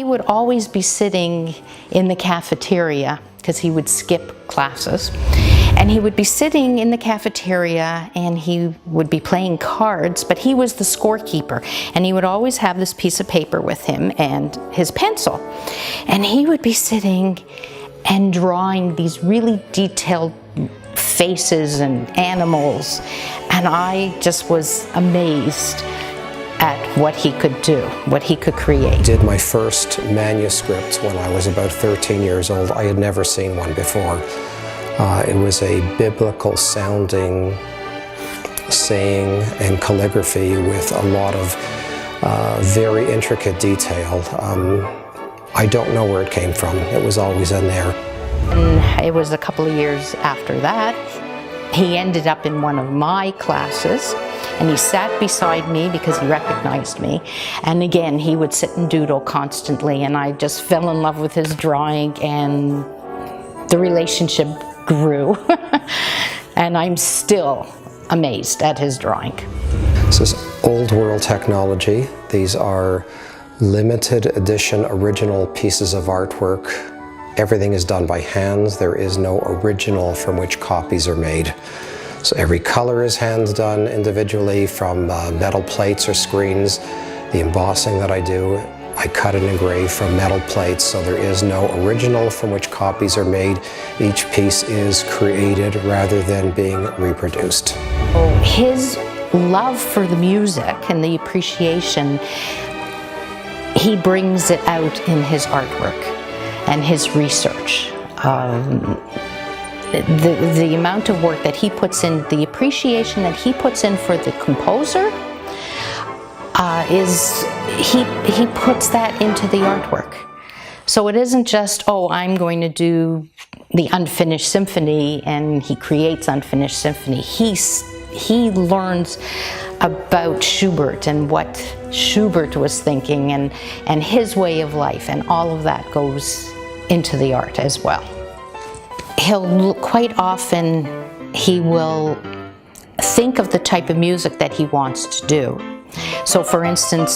would always be sitting in the cafeteria, because he would skip classes, and he would be sitting in the cafeteria and he would be playing cards, but he was the scorekeeper, and he would always have this piece of paper with him and his pencil, and he would be sitting and drawing these really detailed faces and animals, and I just was amazed at what he could do, what he could create. I did my first manuscript when I was about 13 years old. I had never seen one before. It was a biblical sounding saying and calligraphy with a lot of very intricate detail. I don't know where it came from. It was always in there. And it was a couple of years after that, he ended up in one of my classes, and he sat beside me because he recognized me. And again, he would sit and doodle constantly, and I just fell in love with his drawing, and the relationship grew. And I'm still amazed at his drawing. This is old world technology. These are limited edition original pieces of artwork. Everything is done by hands. There is no original from which copies are made. So every color is hand done individually from metal plates or screens. The embossing that I do, I cut and engrave from metal plates, so there is no original from which copies are made. Each piece is created rather than being reproduced. His love for the music and the appreciation, he brings it out in his artwork and his research. The amount of work that he puts in, the appreciation that he puts in for the composer, he puts that into the artwork. So it isn't just, oh, I'm going to do the unfinished symphony, and he creates unfinished symphony. He learns about Schubert and what Schubert was thinking, and his way of life, and all of that goes into the art as well. He'll quite often, he will think of the type of music that he wants to do. So for instance,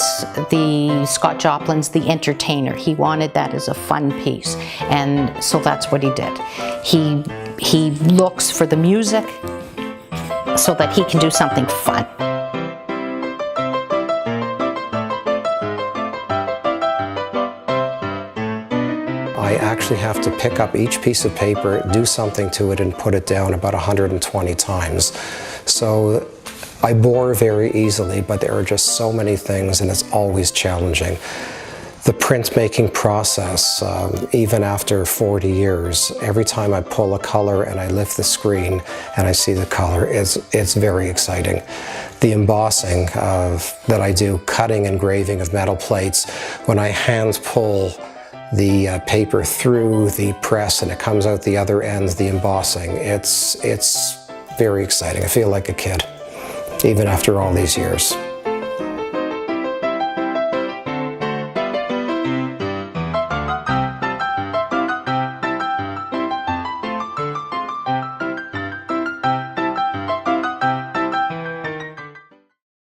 the Scott Joplin's The Entertainer, he wanted that as a fun piece, and so that's what he did. He looks for the music so that he can do something fun. I actually have to pick up each piece of paper, do something to it, and put it down about 120 times. So I bore very easily, but there are just so many things, and it's always challenging. The printmaking process, even after 40 years, every time I pull a color and I lift the screen and I see the color, it's very exciting. The embossing that I do, cutting and engraving of metal plates, when I hand pull the paper through the press and it comes out the other end, the embossing, it's very exciting. I feel like a kid, even after all these years.